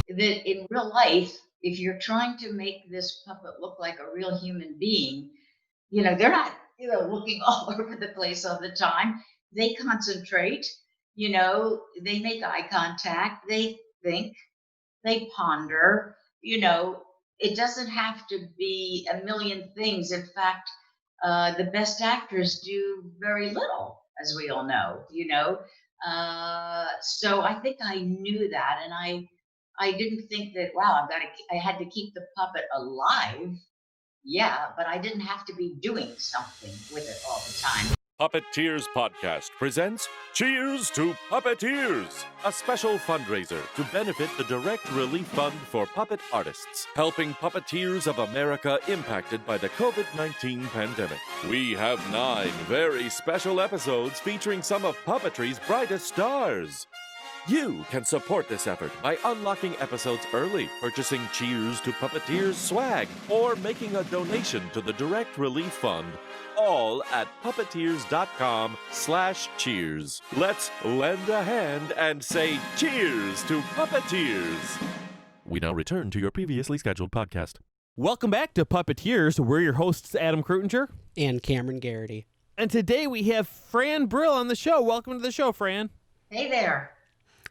that in real life, if you're trying to make this puppet look like a real human being, they're not, looking all over the place all the time. They concentrate, they make eye contact, they think, they ponder, it doesn't have to be a million things. In fact, the best actors do very little, as we all know. So I think I knew that, and I didn't think that. Wow, I had to keep the puppet alive. Yeah, but I didn't have to be doing something with it all the time. Puppeteers podcast presents Cheers to Puppeteers, a special fundraiser to benefit the Direct Relief Fund for puppet artists, helping puppeteers of America impacted by the COVID-19 pandemic. We have 9 very special episodes featuring some of puppetry's brightest stars. You can support this effort by unlocking episodes early, purchasing Cheers to Puppeteers swag, or making a donation to the Direct Relief Fund, all at puppeteers.com/cheers. Let's lend a hand and say cheers to Puppeteers. We now return to your previously scheduled podcast. Welcome back to Puppeteers. We're your hosts, Adam Krutinger. And Cameron Garrity. And today we have Fran Brill on the show. Welcome to the show, Fran. Hey there.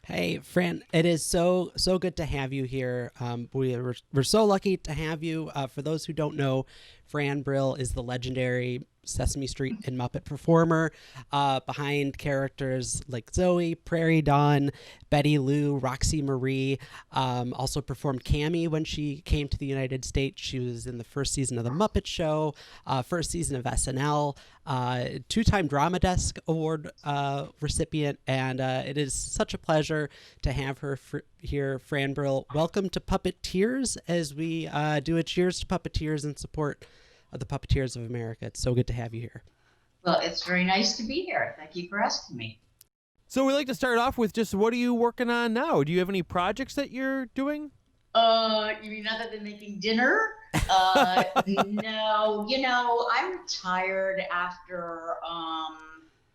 Hey, Fran, it is so good to have you here. We're so lucky to have you. For those who don't know, Fran Brill is the legendary Sesame Street and Muppet performer behind characters like Zoe, Prairie Dawn, Betty Lou, Roxy Marie. Also performed Cami when she came to the United States. She was in the first season of The Muppet Show, first season of SNL, 2-time Drama Desk Award recipient, and it is such a pleasure to have her here, Fran Brill. Welcome to Puppeteers as we do a cheers to Puppeteers in support of the Puppeteers of America. It's so good to have you here. Well, it's very nice to be here. Thank you for asking me. So we like to start off with just what are you working on now? Do you have any projects that you're doing? You mean other than making dinner? No, I'm retired after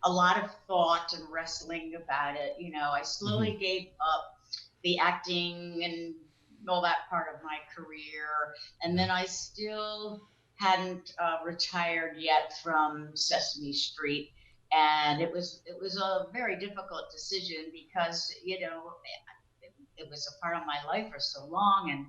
a lot of thought and wrestling about it. I slowly gave up the acting and all that part of my career, and then I still hadn't retired yet from Sesame Street, and it was a very difficult decision because it was a part of my life for so long, and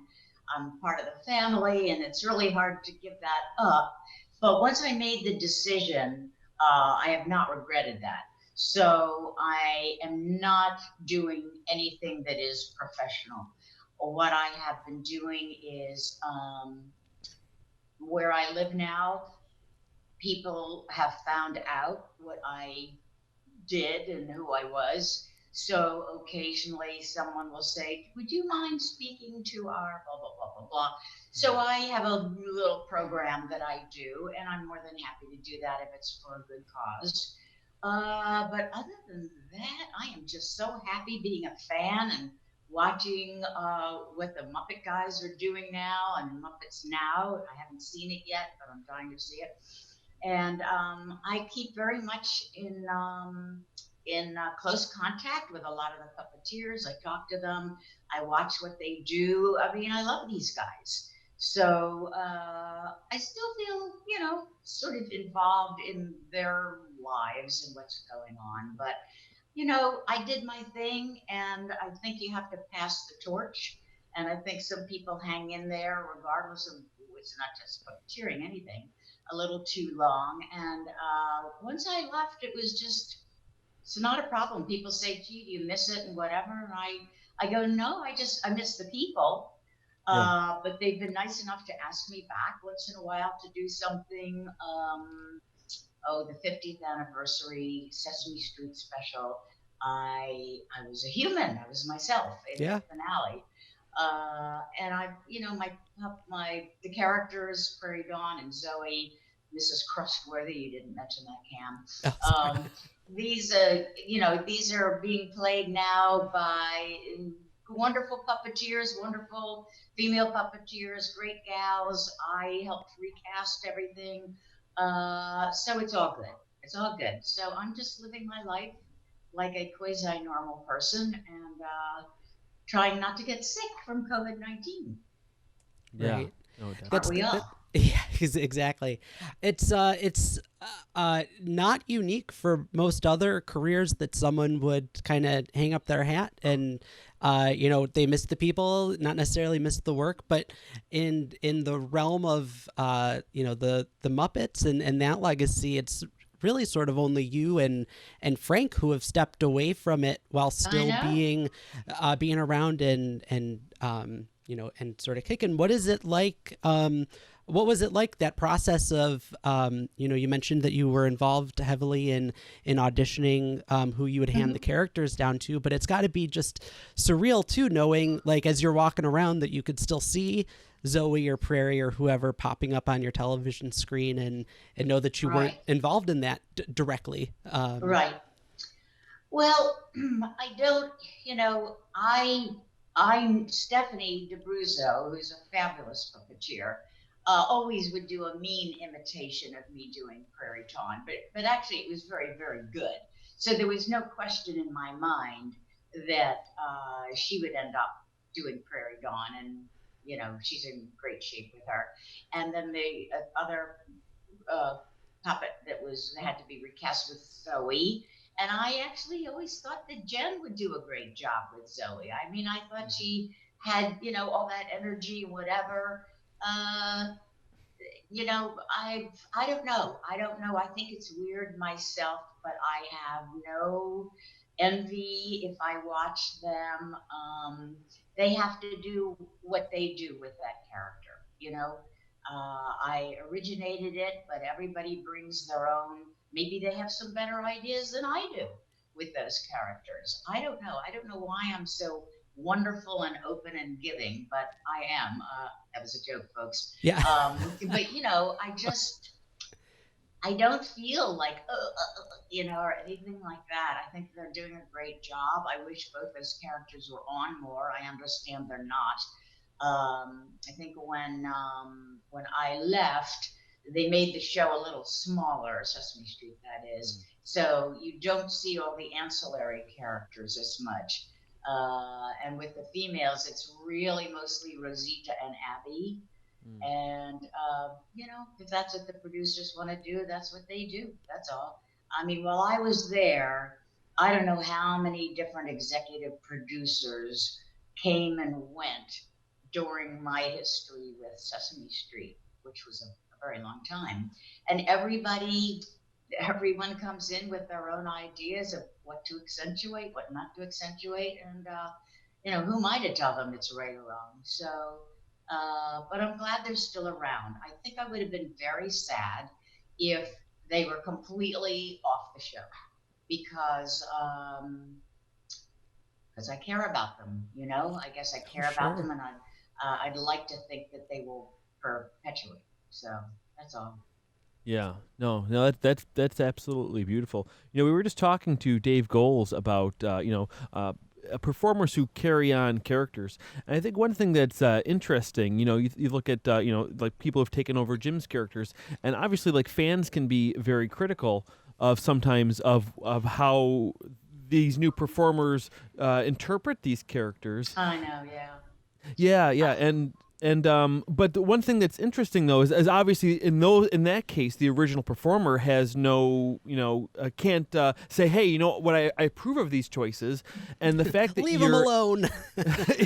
I'm part of the family, and it's really hard to give that up. But once I made the decision, I have not regretted that. So I am not doing anything that is professional. What I have been doing is where I live now, people have found out what I did and who I was. So occasionally someone will say, would you mind speaking to our blah, blah, blah, blah, blah. So I have a little program that I do, and I'm more than happy to do that if it's for a good cause. But other than that, I am just so happy being a fan and watching what the Muppet guys are doing now and Muppets Now. I haven't seen it yet, but I'm dying to see it. And I keep very much in close contact with a lot of the Puppeteers. I talk to them. I watch what they do. I mean, I love these guys. So I still feel, sort of involved in their lives and what's going on. But I did my thing, and I think you have to pass the torch. And I think some people hang in there, regardless of, it's not just puppeteering, anything, a little too long. And once I left, it's not a problem. People say, gee, do you miss it and whatever? And I go, no, I miss the people. But they've been nice enough to ask me back once in a while to do something. The 50th anniversary Sesame Street special. I was a human. I was myself in the finale. And the characters, Prairie Dawn and Zoe, Mrs. Crustworthy, you didn't mention that, Cam. These are being played now by wonderful puppeteers, wonderful female puppeteers, great gals. I helped recast everything. So it's all good. It's all good. So I'm just living my life like a quasi-normal person, and trying not to get sick from COVID-19. Yeah. Right. No, definitely. Aren't we all? Yeah, exactly. It's not unique for most other careers that someone would kind of hang up their hat and they miss the people, not necessarily miss the work, but in the realm of the Muppets and that legacy, it's really sort of only you and Frank who have stepped away from it while still being around and sort of kicking. What is it like? What was it like, that process of, you mentioned that you were involved heavily in auditioning who you would hand the characters down to, but it's got to be just surreal too, knowing like as you're walking around that you could still see Zoe or Prairie or whoever popping up on your television screen and know that you weren't involved in that directly. Right. Well, I don't, I'm Stephanie DeBruzzo, who's a fabulous puppeteer. Always would do a mean imitation of me doing Prairie Dawn, but actually it was very, very good. So there was no question in my mind that she would end up doing Prairie Dawn, and she's in great shape with her. And then the other puppet that had to be recast with Zoe. And I actually always thought that Jen would do a great job with Zoe. I mean, I thought she had, all that energy and whatever. I don't know. I think it's weird myself, but I have no envy if I watch them. They have to do what they do with that character, I originated it, but everybody brings their own. Maybe they have some better ideas than I do with those characters. I don't know. I don't know why I'm so wonderful and open and giving, but I am. That was a joke, folks. Yeah. But I don't feel like, or anything like that. I think they're doing a great job. I wish both those characters were on more. I understand they're not. I think when I left, they made the show a little smaller, Sesame Street, that is. So you don't see all the ancillary characters as much. And with the females, it's really mostly Rosita and Abby. And, if that's what the producers want to do, that's what they do. That's all. I mean, while I was there, I don't know how many different executive producers came and went during my history with Sesame Street, which was a very long time. And everyone comes in with their own ideas of what to accentuate, what not to accentuate. And, who am I to tell them it's right or wrong? So, but I'm glad they're still around. I think I would have been very sad if they were completely off the show because I care about them, I guess I care about them, and I'd like to think that they will perpetuate. So that's all. Yeah, no, that's absolutely beautiful. We were just talking to Dave Goles about performers who carry on characters, and I think one thing that's interesting, you look at like people who've taken over Jim's characters, and obviously like fans can be very critical of sometimes of how these new performers interpret these characters. I know, yeah. Yeah, but the one thing that's interesting though is obviously in that case the original performer has no can't say, hey, what, I approve of these choices, and the fact that leave them alone.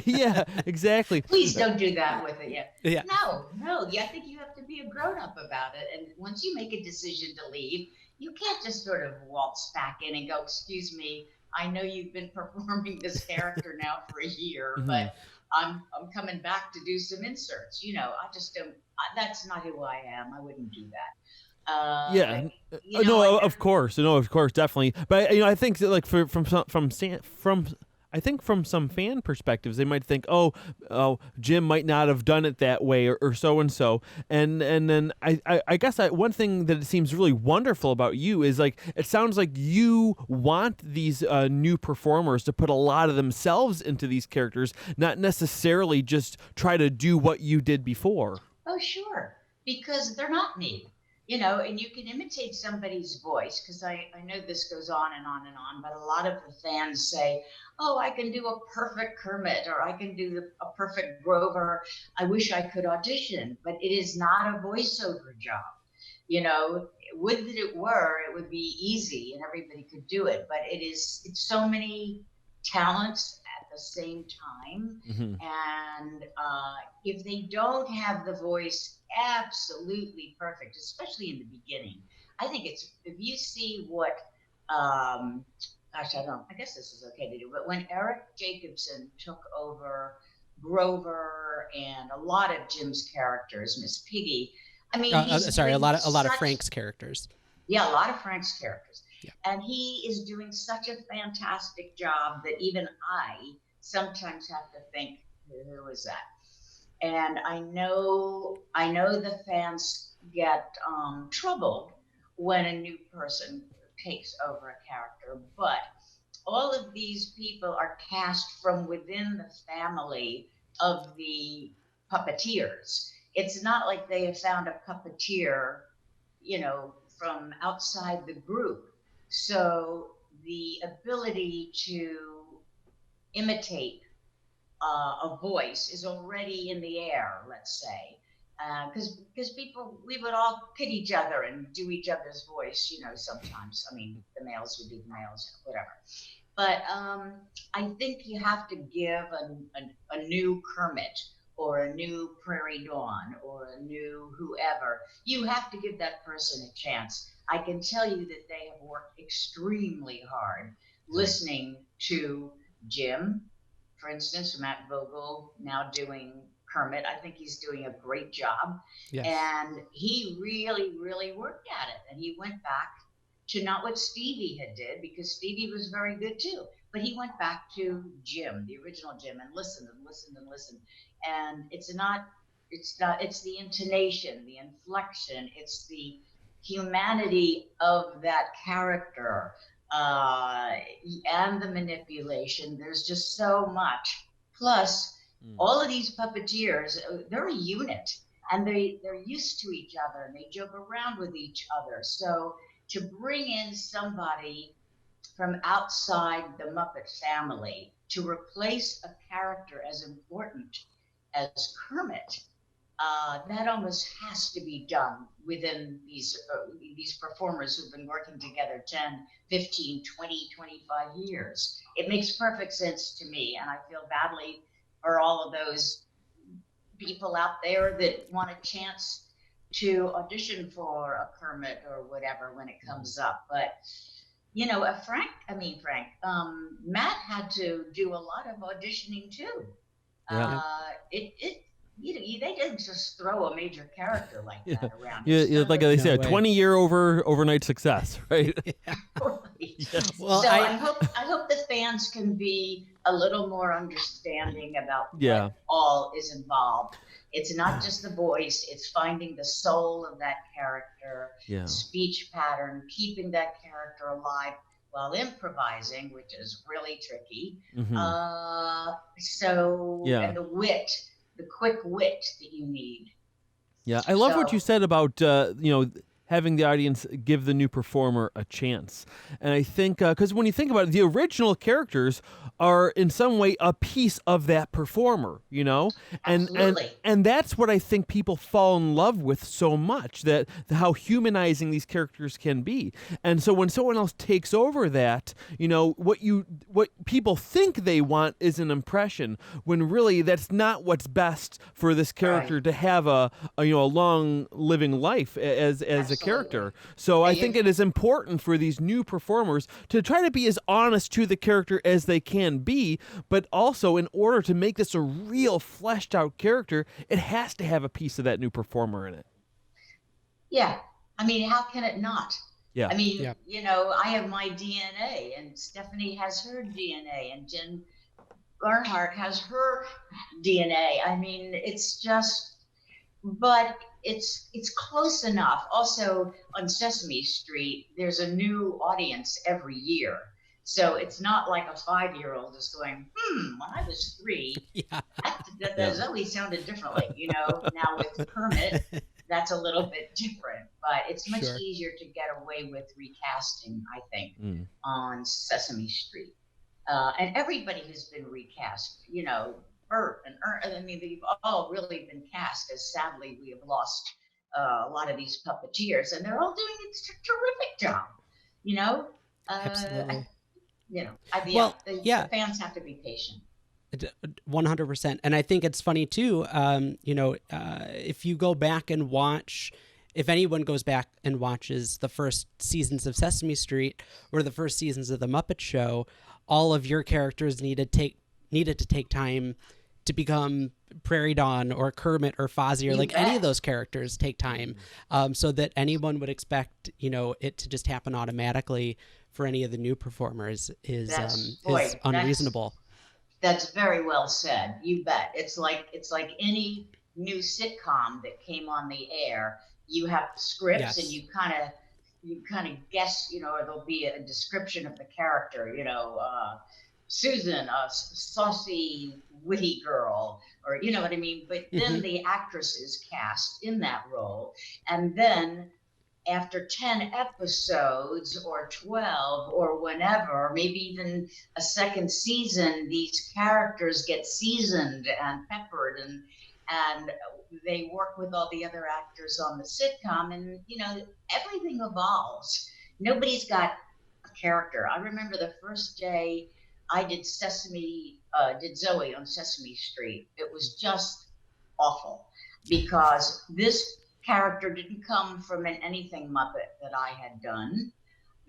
Yeah, exactly. Please don't do that with it. Yeah. No. I think you have to be a grown up about it, and once you make a decision to leave, you can't just sort of waltz back in and go, excuse me, I know you've been performing this character now for a year, but I'm coming back to do some inserts. I just don't. That's not who I am. I wouldn't do that. Yeah. Of course, definitely. But I think that like from some fan perspectives, they might think, oh, Jim might not have done it that way, or so and so. And then I guess one thing that it seems really wonderful about you is like it sounds like you want these new performers to put a lot of themselves into these characters, not necessarily just try to do what you did before. Oh, sure, because they're not me. and you can imitate somebody's voice, because I know this goes on and on and on, but a lot of the fans say, oh, I can do a perfect Kermit, or I can do a perfect Grover. I wish I could audition, but it is not a voiceover job. Would that it were, it would be easy and everybody could do it, but it's so many talents at the same time. And if they don't have the voice absolutely perfect, especially in the beginning, I think if you see what, I guess this is okay to do, but when Eric Jacobson took over Grover and a lot of Jim's characters, Miss Piggy, I mean, a lot of Frank's characters. Yeah, a lot of Frank's characters. Yeah. And he is doing such a fantastic job that even I sometimes have to think, who is that? And I know the fans get troubled when a new person takes over a character, but all of these people are cast from within the family of the Puppeteers. It's not like they have found a puppeteer, from outside the group. So the ability to imitate a voice is already in the air, let's say, because people, we would all pit each other and do each other's voice, sometimes. I mean, the males would do the males, whatever. But I think you have to give a new Kermit or a new Prairie Dawn or a new whoever, you have to give that person a chance. I can tell you that they have worked extremely hard listening to Jim, for instance, Matt Vogel, now doing Kermit. I think he's doing a great job. Yes. And he really, really worked at it. And he went back to not what Stevie had did, because Stevie was very good too, but he went back to Jim, the original Jim, and listened and listened and listened. And it's the intonation, the inflection, it's the humanity of that character, and the manipulation. There's just so much. Plus, all of these puppeteers, they're a unit, and they're used to each other, and they joke around with each other. So to bring in somebody from outside the Muppet family to replace a character as important as Kermit, that almost has to be done within these performers who've been working together 10, 15, 20, 25 years. It makes perfect sense to me, and I feel badly for all of those people out there that want a chance to audition for a Kermit or whatever when it comes up. But Matt had to do a lot of auditioning too. Yeah. They didn't just throw a major character like that around. Yeah, like they say, a 20-year overnight success, right? Yeah. Yes. Well, so I hope the fans can be a little more understanding about what all is involved. It's not just the voice, it's finding the soul of that character, speech pattern, keeping that character alive while improvising, which is really tricky. And the wit, the quick wit that you need. Yeah, I love what you said about, having the audience give the new performer a chance. And I think, because when you think about it, the original are in some way a piece of that performer, and that's what I think people fall in love with so much, that how humanizing these characters can be. And so when someone else takes over that, what people think they want is an impression, when really that's not what's best for this character to have a long living life as a character. So I think it is important for these new performers to try to be as honest to the character as they can be, but also in order to make this a real fleshed out character, it has to have a piece of that new performer in it. Yeah. I mean, how can it not? Yeah. I mean, I have my DNA, and Stephanie has her DNA, and Jen Bernhardt has her DNA. I mean, it's just, but it's close enough. Also, on Sesame Street, there's a new audience every year. So it's not like a 5-year-old is going, when I was 3, that Zoe sounded differently. Now with Kermit, that's a little bit different. but it's much Sure. easier to get away with recasting, I think, Mm. on Sesame Street. And everybody has been recast, you know, Bert and Ern, I mean, they've all really been cast, as sadly we have lost a lot of these puppeteers, and they're all doing a terrific job, you know. Absolutely. Yeah, Well, the yeah, fans have to be patient. 100%. And I think it's funny too. If you go back and watch, if anyone goes back and watches the first seasons of Sesame Street or the first seasons of the Muppet Show, all of your characters needed to take time to become Prairie Dawn or Kermit or Fozzie or You like any of bet. those characters take time, so that anyone would expect it to just happen automatically for any of the new performers is unreasonable. That's very well said. You bet. It's like any new sitcom that came on the air. You have scripts, and Yes. you kind of guess, or there'll be a description of the character. Susan, a saucy, witty girl, or you know what I mean. But then Hmm. the actress is cast in that role, and then after 10 episodes or 12 or whenever, maybe even a second season, these characters get seasoned and peppered, and they work with all the other actors on the sitcom, and everything evolves. Nobody's got a character. I remember the first day I did Zoe on Sesame Street. It was just awful because this character didn't come from an anything Muppet that I had done.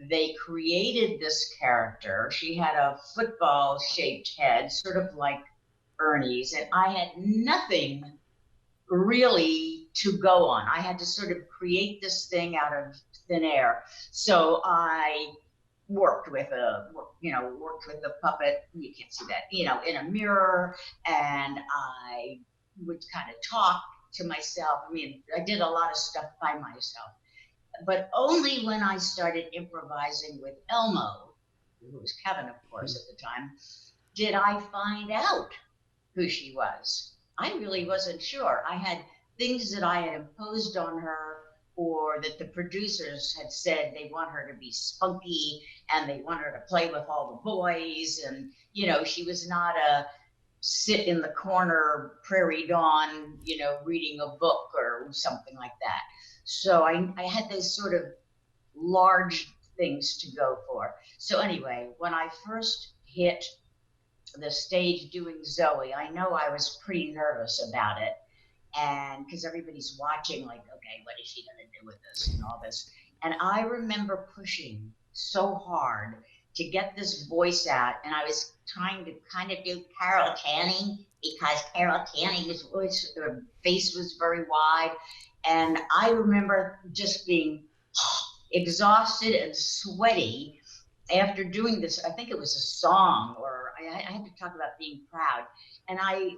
They created this character. She had a football shaped head, sort of like Ernie's, and I had nothing really to go on. I had to sort of create this thing out of thin air. So I worked with the puppet. You can't see that, in a mirror, and I would kind of talk to myself. I mean, I did a lot of stuff by myself, but only when I started improvising with Elmo, who was Kevin, of course, at the time, did I find out who she was. I really wasn't sure. I had things that I had imposed on her, or that the producers had said they want her to be spunky and they want her to play with all the boys. And, she was not a sit in the corner Prairie Dawn, reading a book or something like that. So I had those sort of large things to go for. So anyway, when I first hit the stage doing Zoe, I know I was pretty nervous about it. And because everybody's watching, like, okay, what is she going to do with this and all this? And I remember pushing so hard to get this voice out. And I was trying to kind of do Carol Channing, because Carol Channing's voice, her face was very wide. And I remember just being exhausted and sweaty after doing this. I think it was a song, or I had to talk about being proud. And I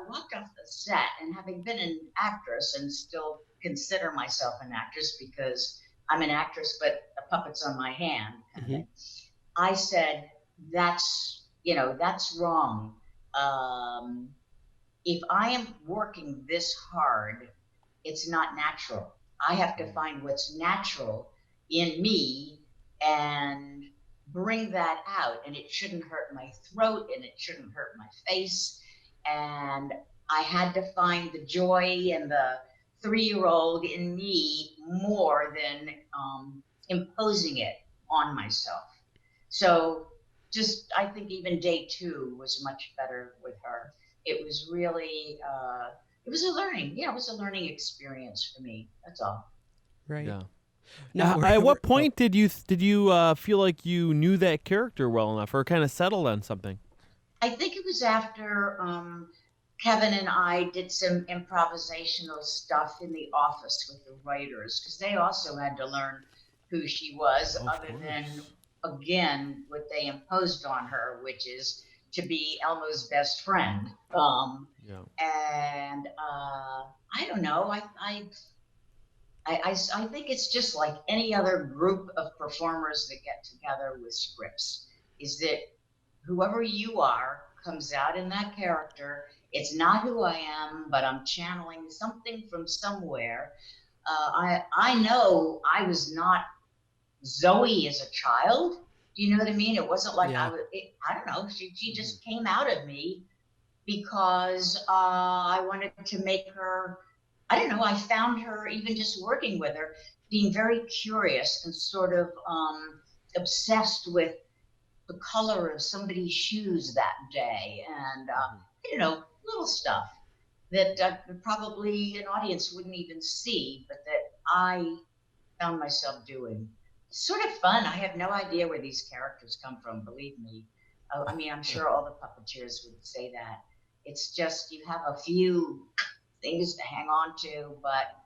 walked off the set, and having been an actress and still consider myself an actress because I'm an actress, but a puppet's on my hand kind of thing. I said, that's wrong. If I am working this hard, it's not natural. I have to find what's natural in me and bring that out. And it shouldn't hurt my throat, and it shouldn't hurt my face. And I had to find the joy and the 3-year-old in me more than imposing it on myself. So I think even day 2 was much better with her. It was really, it was a learning experience for me. That's all. Right. Yeah. Now, At what point did you feel like you knew that character well enough, or kind of settled on something? I think it was after Kevin and I did some improvisational stuff in the office with the writers, because they also had to learn who she was, other than, again, what they imposed on her, which is to be Elmo's best friend. And I don't know. I think it's just like any other group of performers that get together with scripts, is that whoever you are comes out in that character. It's not who I am, but I'm channeling something from somewhere. I know I was not Zoe as a child. Do you know what I mean? It wasn't like Yeah. I don't know. She just came out of me because I wanted to make her. I don't know. I found her, even just working with her, being very curious and sort of obsessed with the color of somebody's shoes that day, and little stuff that probably an audience wouldn't even see, but that I found myself doing. It's sort of fun. I have no idea where these characters come from, believe me. I mean, I'm sure all the Puppeteers would say that. It's just you have a few things to hang on to, but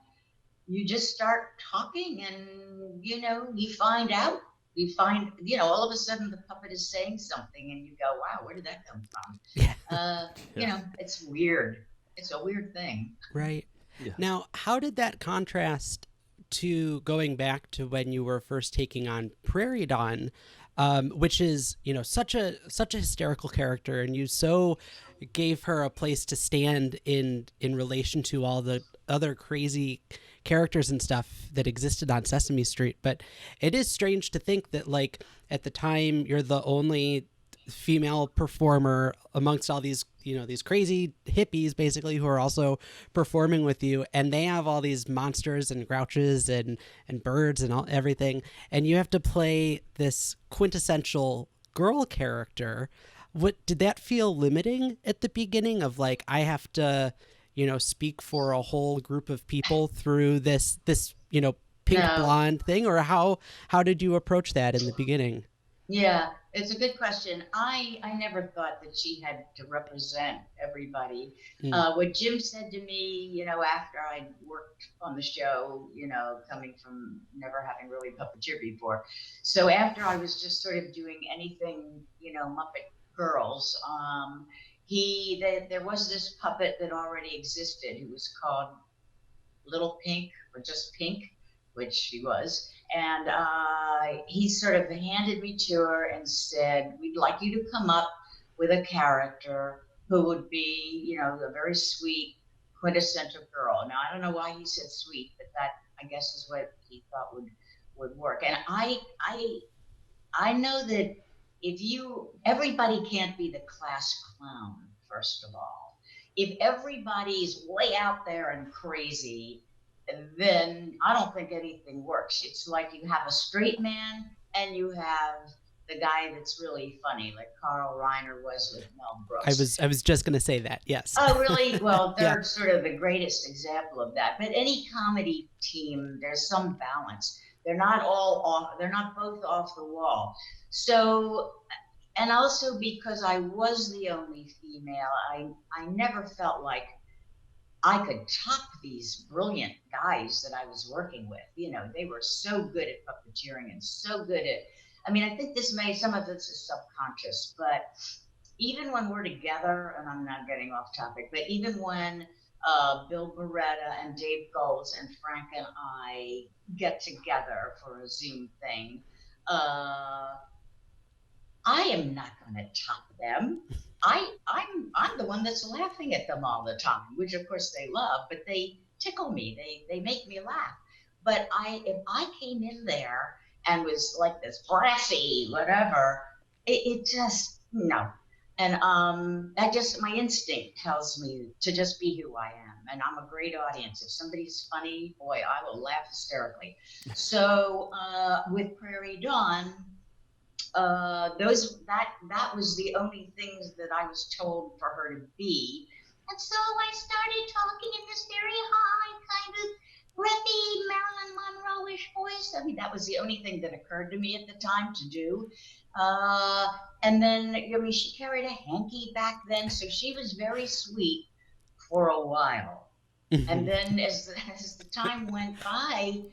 you just start talking and, you find out. You find, all of a sudden the puppet is saying something and you go, wow, where did that come from? Yeah. It's weird. It's a weird thing. Right. Yeah. Now, how did that contrast to going back to when you were first taking on Prairie Dawn, which is, such a hysterical character, and you so gave her a place to stand in relation to all the other crazy characters and stuff that existed on Sesame Street. But it is strange to think that, like, at the time you're the only female performer amongst all these these crazy hippies basically who are also performing with you, and they have all these monsters and grouches and birds and everything, and you have to play this quintessential girl character. What did that feel limiting at the beginning of, like, I have to speak for a whole group of people through this pink blonde thing, or how did you approach that in the beginning? Yeah, it's a good question. I never thought that she had to represent everybody. What Jim said to me, after I worked on the show, coming from never having really puppeteered before. So after I was just sort of doing anything, Muppet Girls, there was this puppet that already existed who was called Little Pink, or just Pink, which she was. And he sort of handed me to her and said, we'd like you to come up with a character who would be, a very sweet, quintessential girl. Now, I don't know why he said sweet, but that, I guess, is what he thought would work. And I know that everybody can't be the class clown, first of all. If everybody's way out there and crazy, then I don't think anything works. It's like you have a straight man and you have the guy that's really funny, like Carl Reiner was with Mel Brooks. I was just going to say that. Yes. Oh, really? Well, they're Yeah. sort of the greatest example of that. But any comedy team, there's some balance. They're not all off. They're not both off the wall. So, and also because I was the only female, I never felt like I could top these brilliant guys that I was working with. They were so good at puppeteering and so good at, I think some of this is subconscious, but even when we're together, and I'm not getting off topic, but even when Bill Beretta and Dave Goles and Frank and I get together for a Zoom thing, I am not going to top them. I'm the one that's laughing at them all the time, which of course they love, but they tickle me. They make me laugh. But if I came in there and was like this brassy, whatever, it just, no. And my instinct tells me to just be who I am. And I'm a great audience. If somebody's funny, boy, I will laugh hysterically. So with Prairie Dawn, that was the only things that I was told for her to be. And so I started talking in this very high, kind of breathy Marilyn Monroe-ish voice. That was the only thing that occurred to me at the time to do. And then, she carried a hanky back then, so she was very sweet for a while. And then as the time went by,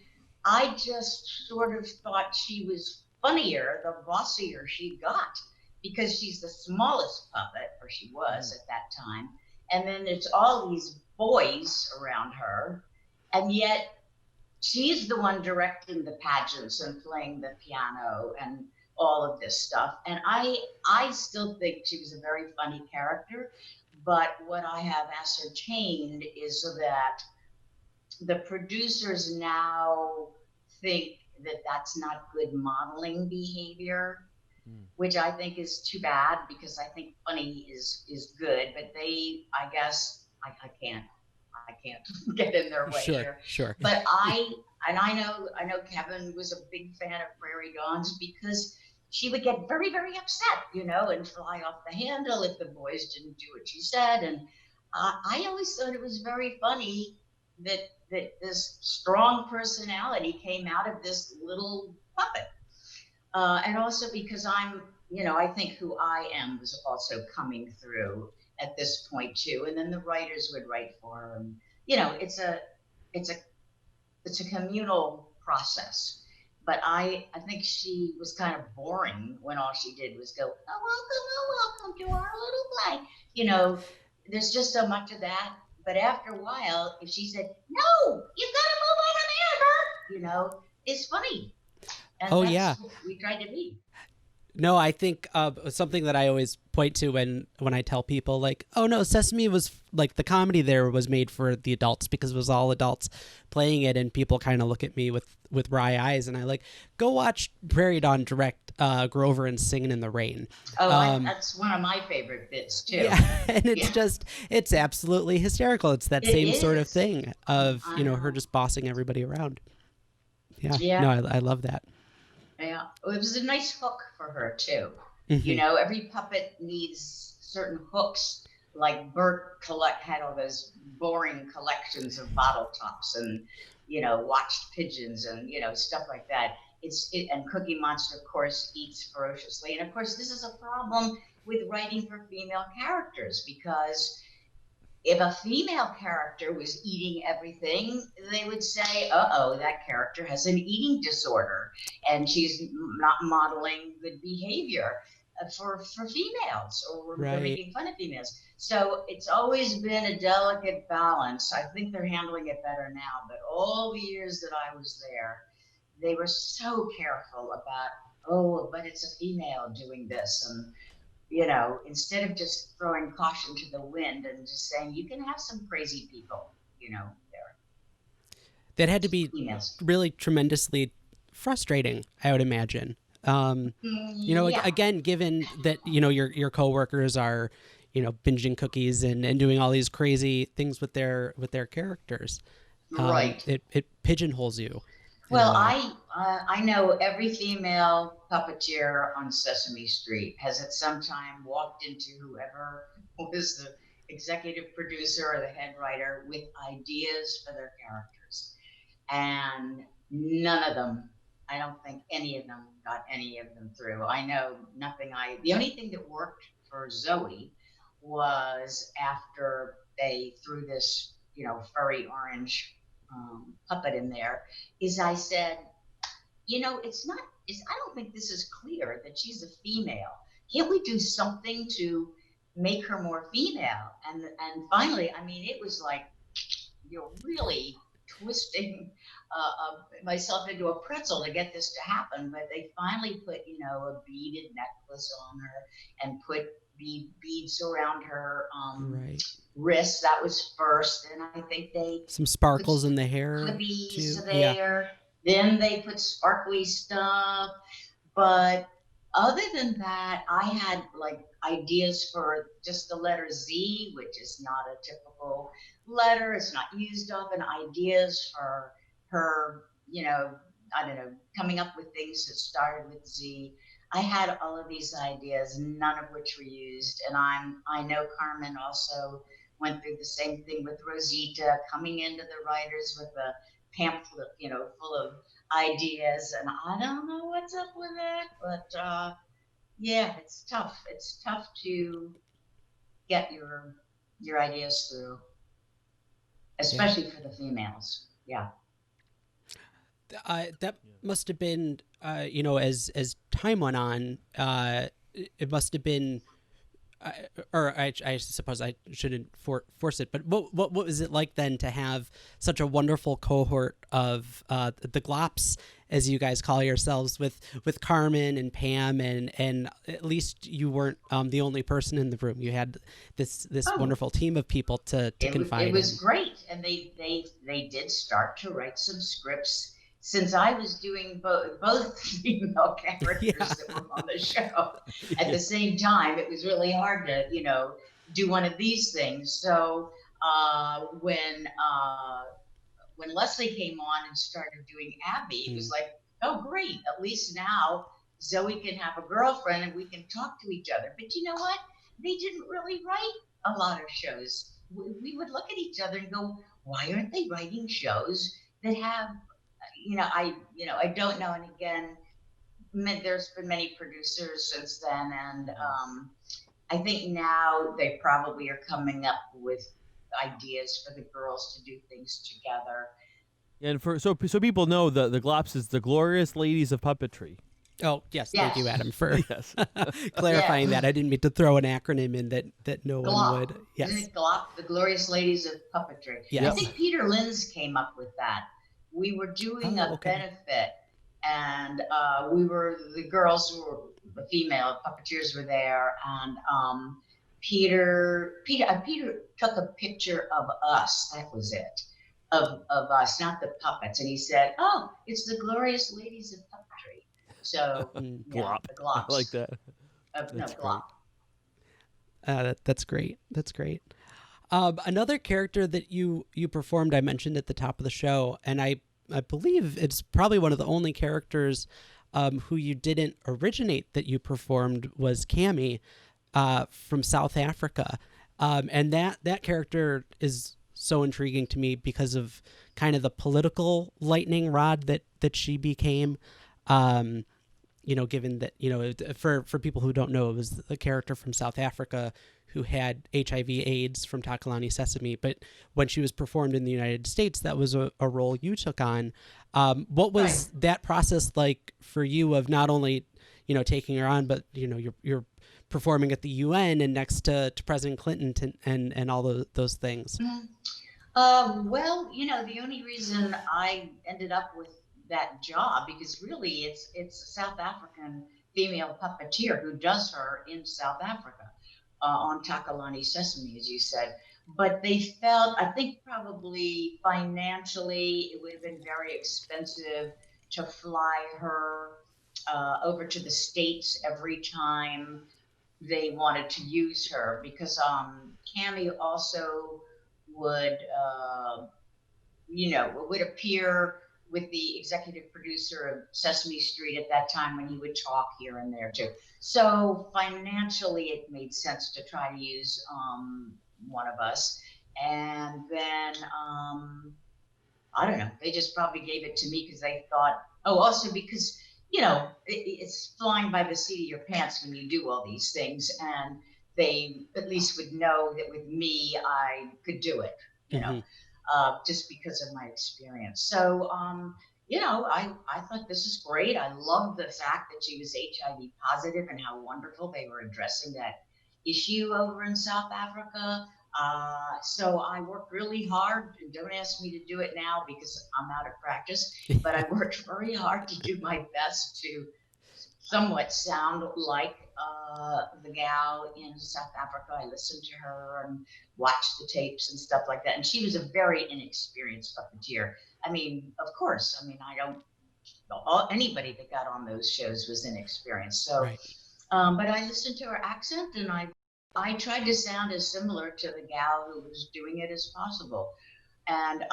I just sort of thought she was funnier the bossier she got, because she's the smallest puppet, or she was at that time. And then it's all these boys around her. And yet she's the one directing the pageants and playing the piano and all of this stuff. And I still think she was a very funny character. But what I have ascertained is that the producers now think that that's not good modeling behavior, which I think is too bad, because I think funny is good, but I guess I can't get in their way here. Sure. But I know Kevin was a big fan of Prairie Dawn's, because she would get very, very upset, and fly off the handle if the boys didn't do what she said. And I always thought it was very funny that this strong personality came out of this little puppet. And also because I think who I am was also coming through at this point too. And then the writers would write for her. And, it's a communal process. But I think she was kind of boring when all she did was go, welcome to our little play. There's just so much of that. But after a while, if she said, no, you gotta move over there, Bert, it's funny. And that's what we tried to be. No, I think something that I always point to when I tell people, like, oh no, Sesame was like, the comedy there was made for the adults because it was all adults playing it, and people kind of look at me with wry eyes, and I like, go watch Prairie Dawn direct Grover and Singing in the Rain. Oh, that's one of my favorite bits too. Yeah, and it's absolutely hysterical. It's that same sort of thing of her just bossing everybody around. Yeah. No, I love that. Yeah, it was a nice hook for her too. Mm-hmm. Every puppet needs certain hooks. Like Bert had all those boring collections of bottle tops and watched pigeons and stuff like that. And Cookie Monster, of course, eats ferociously. And of course, this is a problem with writing for female characters, because if a female character was eating everything, they would say, uh-oh, that character has an eating disorder, and she's not modeling good behavior for females, or they're making fun of females. So it's always been a delicate balance. I think they're handling it better now, but all the years that I was there, they were so careful about, but it's a female doing this. And instead of just throwing caution to the wind and just saying, you can have some crazy people, there. That had to be really tremendously frustrating, I would imagine. Again, given that, your coworkers are, binging cookies and doing all these crazy things with their characters. Right. It pigeonholes you. Well, I know every female puppeteer on Sesame Street has at some time walked into whoever was the executive producer or the head writer with ideas for their characters. And none of them, I don't think any of them got any of them through. I know nothing. The only thing that worked for Zoe was after they threw this, furry orange puppet in there, is I said, I don't think this is clear that she's a female. Can't we do something to make her more female? And finally, it was like, really twisting myself into a pretzel to get this to happen. But they finally put, a beaded necklace on her and put beads around her wrists. That was first. And I think some sparkles in the hair. Beads there. Yeah. Then they put sparkly stuff. But other than that, I had ideas for just the letter Z, which is not a typical letter. It's not used often. Ideas for her, coming up with things that started with Z. I had all of these ideas, none of which were used. And I know Carmen also went through the same thing with Rosita, coming into the writers with a pamphlet, full of ideas. And I don't know what's up with it, but it's tough. It's tough to get your ideas through, especially for the females. Yeah. That must have been, as time went on, it must have been, or I suppose I shouldn't force it, but what was it like then to have such a wonderful cohort of the Glops, as you guys call yourselves, with Carmen and Pam, and at least you weren't the only person in the room. You had this wonderful team of people to confide in. It was great, and they did start to write some scripts since I was doing both female characters that were on the show at the same time. It was really hard to, do one of these things. So when Leslie came on and started doing Abby, it was like, oh, great. At least now Zoe can have a girlfriend and we can talk to each other. But you know what? They didn't really write a lot of shows. We would look at each other and go, why aren't they writing shows that have, I don't know. And again, there's been many producers since then. And I think now they probably are coming up with ideas for the girls to do things together. And so people know the GLOPS is the Glorious Ladies of Puppetry. Oh, yes. Thank you, Adam, for clarifying Yeah. that. I didn't mean to throw an acronym in that no one would. Yes. Isn't it GLOP, the Glorious Ladies of Puppetry? Yes. I think Peter Linz came up with that. We were doing a benefit, and the girls who were the female puppeteers were there, and Peter took a picture of us. That was it, of us, not the puppets, and he said, "Oh, it's the Glorious Ladies of Puppetry." So GLOP. the GLOPs. I like that. No, GLOP. That's great. That's great. Another character that you performed, I mentioned at the top of the show, and I believe it's probably one of the only characters who you didn't originate that you performed, was Cami from South Africa. And that character is so intriguing to me because of kind of the political lightning rod that she became. Given that, for people who don't know, it was the character from South Africa who had HIV/AIDS from Takalani Sesame. But when she was performed in the United States, that was a role you took on. What was that process like for you, of not only, taking her on, but, you're performing at the UN and next to President Clinton and all those things? Well, the only reason I ended up with that job, because really it's a South African female puppeteer who does her in South Africa on Takalani Sesame, as you said. But they felt, I think probably financially, it would have been very expensive to fly her over to the States every time they wanted to use her, because Cami also would appear with the executive producer of Sesame Street at that time when he would talk here and there too. So financially, it made sense to try to use one of us. And then, I don't know, they just probably gave it to me because they thought, also because, it's flying by the seat of your pants when you do all these things. And they at least would know that with me, I could do it, just because of my experience. So, I thought this is great. I love the fact that she was HIV positive and how wonderful they were addressing that issue over in South Africa. So I worked really hard. Don't ask me to do it now because I'm out of practice, but I worked very hard to do my best to somewhat sound like the gal in South Africa. I listened to her and watched the tapes and stuff like that. And she was a very inexperienced puppeteer. I mean, of course, anybody that got on those shows was inexperienced. So, but I listened to her accent, and I tried to sound as similar to the gal who was doing it as possible. And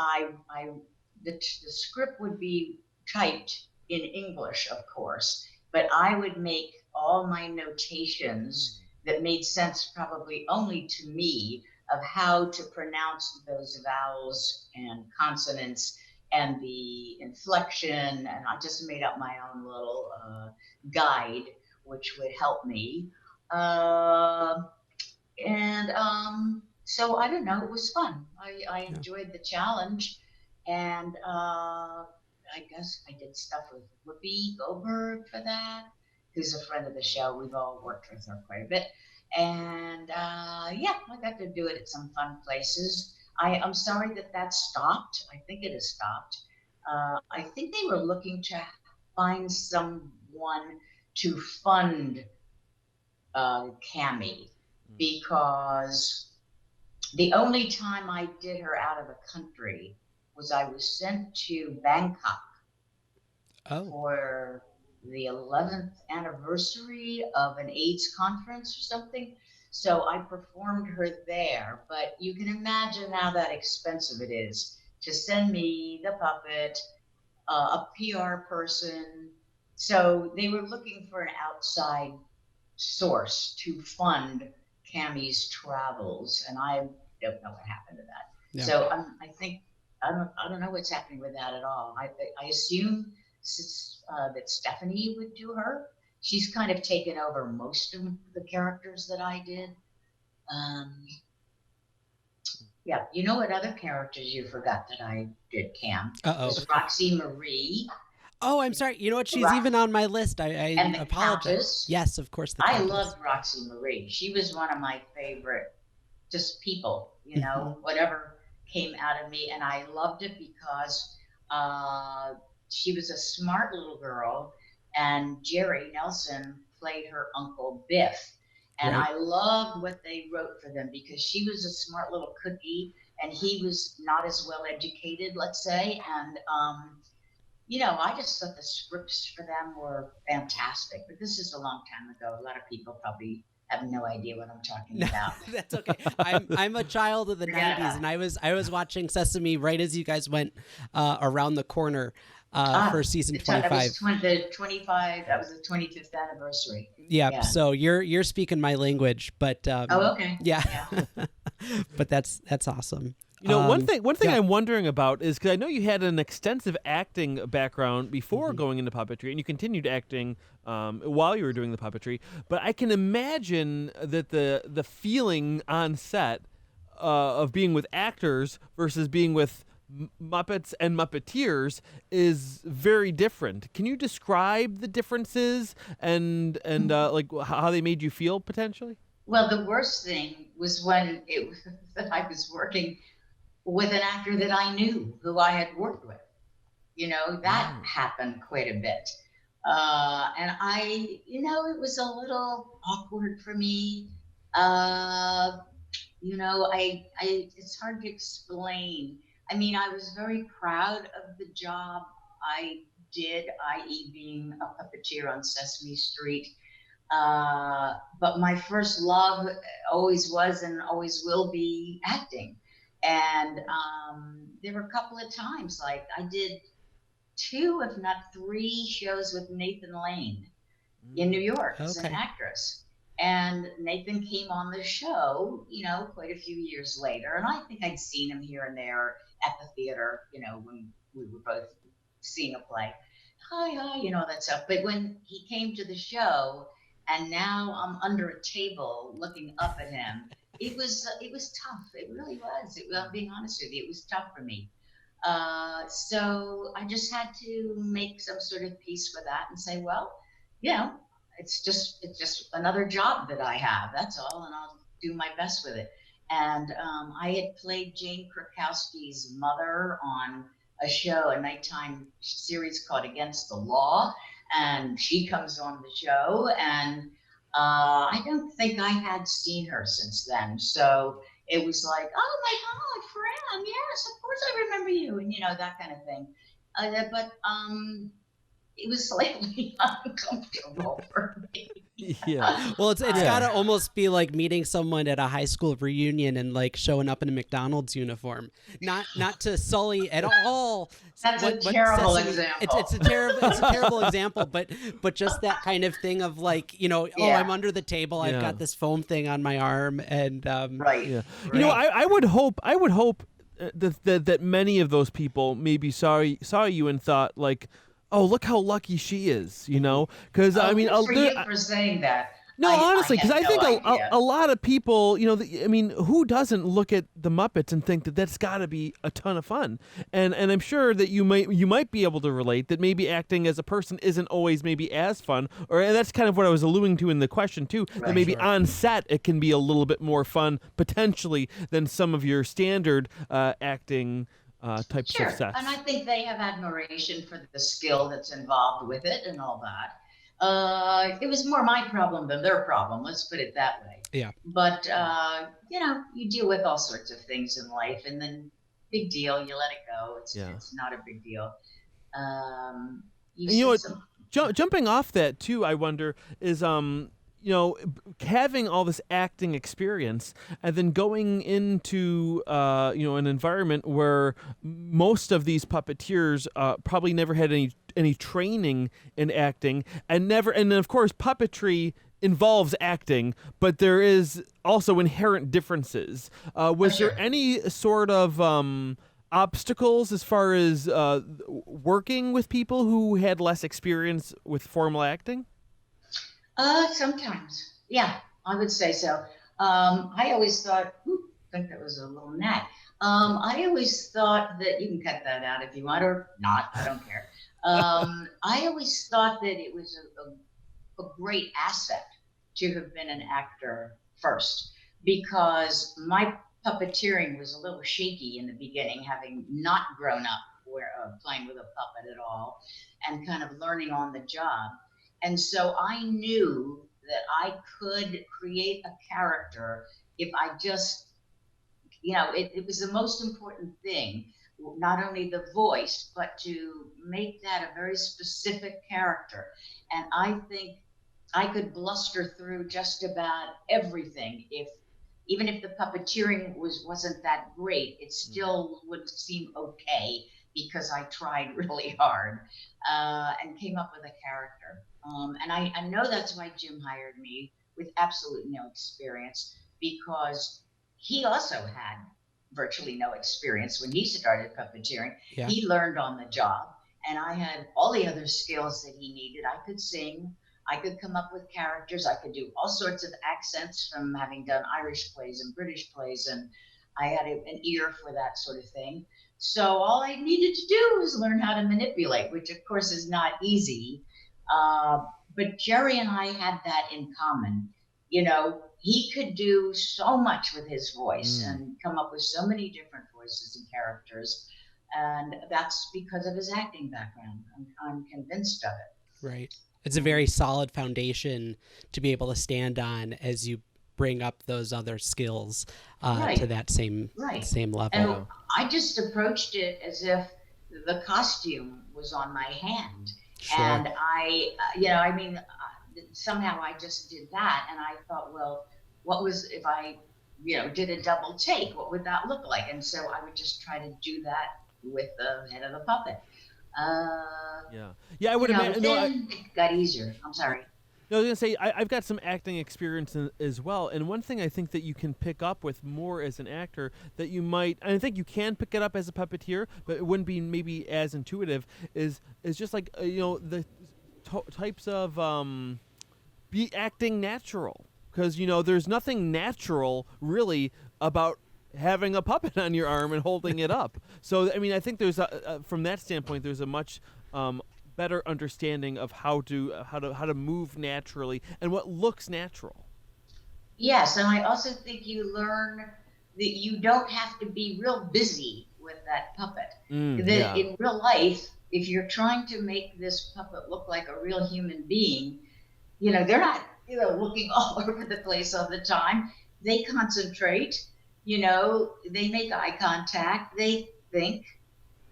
the script would be typed in English, of course, but I would make all my notations that made sense probably only to me of how to pronounce those vowels and consonants and the inflection. And I just made up my own little guide, which would help me. So I don't know, it was fun. I enjoyed the challenge. And I guess I did stuff with Whoopi Goldberg for that, who's a friend of the show. We've all worked with her quite a bit. And I got to do it at some fun places. I'm sorry that stopped. I think it has stopped. I think they were looking to find someone to fund Cami, because The only time I did her out of the country was I was sent to Bangkok for the 11th anniversary of an AIDS conference or something. So I performed her there, but you can imagine how that expensive it is to send me the puppet, a PR person. So they were looking for an outside source to fund Cami's travels, and I don't know what happened to that. Yeah. So I think I don't know what's happening with that at all. I assume that Stephanie would do her. She's kind of taken over most of the characters that I did. Yeah, you know what other characters you forgot that I did, Cam? Was Roxie Marie. Oh, I'm sorry. You know what? She's even on my list. I and the apologize. Countess. Yes, of course. I loved Roxie Marie. She was one of my favorite, just people, you know, whatever came out of me. And I loved it because she was a smart little girl, and Jerry Nelson played her Uncle Biff. And I loved what they wrote for them because she was a smart little cookie and he was not as well educated, let's say. And, you know, I just thought the scripts for them were fantastic. But this is a long time ago. A lot of people probably have no idea what I'm talking about. That's okay. I'm a child of the 90s, and I was watching Sesame right as you guys went around the corner for season 25. That was the 25. That was the 25th anniversary. Yeah. So you're speaking my language, but okay. Yeah. But that's awesome. You know, one thing I'm wondering about is, because I know you had an extensive acting background before going into puppetry, and you continued acting while you were doing the puppetry. But I can imagine that the feeling on set of being with actors versus being with Muppets and Muppeteers is very different. Can you describe the differences and like how they made you feel potentially? Well, the worst thing was when I was working with an actor that I knew, who I had worked with. You know, that happened quite a bit. And you know, it was a little awkward for me. You know, it's hard to explain. I mean, I was very proud of the job I did, i.e. being a puppeteer on Sesame Street. But my first love always was and always will be acting. And there were a couple of times, like I did 2, if not 3 shows with Nathan Lane in New York as an actress. And Nathan came on the show, you know, quite a few years later. And I think I'd seen him here and there at the theater, you know, when we were both seeing a play. Hi, you know, that stuff. But when he came to the show, and now I'm under a table looking up at him, it was tough. It really was. I'm being honest with you, it was tough for me. So I just had to make some sort of peace with that and say, well, you know, it's just another job that I have. That's all, and I'll do my best with it. And I had played Jane Krakowski's mother on a show, a nighttime series called Against the Law, and she comes on the show, and I don't think I had seen her since then. So it was like, oh my God, Fran, yes, of course I remember you, and you know, that kind of thing. But it was slightly uncomfortable for me. Yeah. Well, it's got to almost be like meeting someone at a high school reunion and like showing up in a McDonald's uniform. Not to sully at all. That's a terrible example. It's a terrible example, but just that kind of thing of like, you know, I'm under the table. I've got this foam thing on my arm, and right. Yeah. Right. You know, I would hope that many of those people maybe saw you and thought like, oh, look how lucky she is, you know? Because I mean, for saying that. No, honestly, because I think idea. a lot of people, you know, I mean, who doesn't look at the Muppets and think that that's got to be a ton of fun? And I'm sure that you might be able to relate that maybe acting as a person isn't always maybe as fun, or that's kind of what I was alluding to in the question too. Right, that maybe on set it can be a little bit more fun potentially than some of your standard acting types of sets. And I think they have admiration for the skill that's involved with it and all that. It was more my problem than their problem. Let's put it that way. Yeah. But you deal with all sorts of things in life, and then big deal, you let it go. It's not a big deal. You know what? Jumping off that too, I wonder is having all this acting experience and then going into an environment where most of these puppeteers probably never had any training in acting, and of course puppetry involves acting, but there is also inherent differences. Was there any sort of obstacles as far as working with people who had less experience with formal acting? Sometimes, yeah, I would say so. I always thought, I think that was a little gnat. I always thought that, you can cut that out if you want or not, I don't care. I always thought that it was a great asset to have been an actor first, because my puppeteering was a little shaky in the beginning, having not grown up playing with a puppet at all and kind of learning on the job. And so I knew that I could create a character if I just, it was the most important thing, not only the voice, but to make that a very specific character. And I think I could bluster through just about everything. Even if the puppeteering wasn't that great, it still would seem okay because I tried really hard and came up with a character. And I know that's why Jim hired me with absolutely no experience, because he also had virtually no experience when he started puppeteering. Yeah. He learned on the job, and I had all the other skills that he needed. I could sing, I could come up with characters, I could do all sorts of accents from having done Irish plays and British plays, and I had an ear for that sort of thing. So all I needed to do was learn how to manipulate, which of course is not easy. But Jerry and I had that in common. He could do so much with his voice and come up with so many different voices and characters. And that's because of his acting background. I'm convinced of it. Right. It's a very solid foundation to be able to stand on as you bring up those other skills to that same level. And I just approached it as if the costume was on my hand. Sure. And somehow I just did that. And I thought, well, what was, if I, did a double take, what would that look like? And so I would just try to do that with the head of the puppet. I would imagine. It got easier. I'm sorry. No, I was going to say, I've got some acting experience as well. And one thing I think that you can pick up with more as an actor that you might, and I think you can pick it up as a puppeteer, but it wouldn't be maybe as intuitive, is just like, the types of be acting natural. Because, there's nothing natural really about having a puppet on your arm and holding it up. So, I think there's from that standpoint, there's a much better understanding of how to move naturally and what looks natural. Yes, and I also think you learn that you don't have to be real busy with that puppet. In real life, if you're trying to make this puppet look like a real human being, they're not looking all over the place all the time. They concentrate, they make eye contact, they think,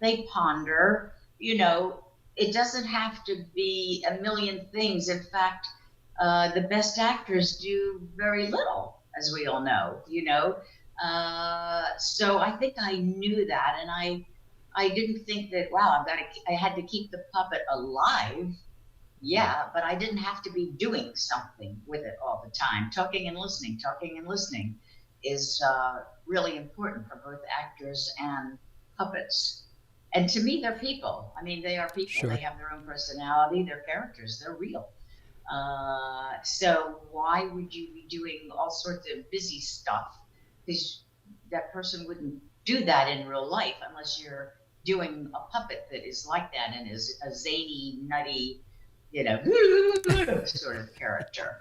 they ponder, it doesn't have to be a million things. In fact, the best actors do very little, as we all know, So I think I knew that, and I didn't think that, wow, I had to keep the puppet alive. Yeah, but I didn't have to be doing something with it all the time. Talking and listening is really important for both actors and puppets. And to me, they're people. They are people. Sure. They have their own personality, they're characters, they're real. So why would you be doing all sorts of busy stuff? Because that person wouldn't do that in real life unless you're doing a puppet that is like that and is a zany, nutty, sort of character.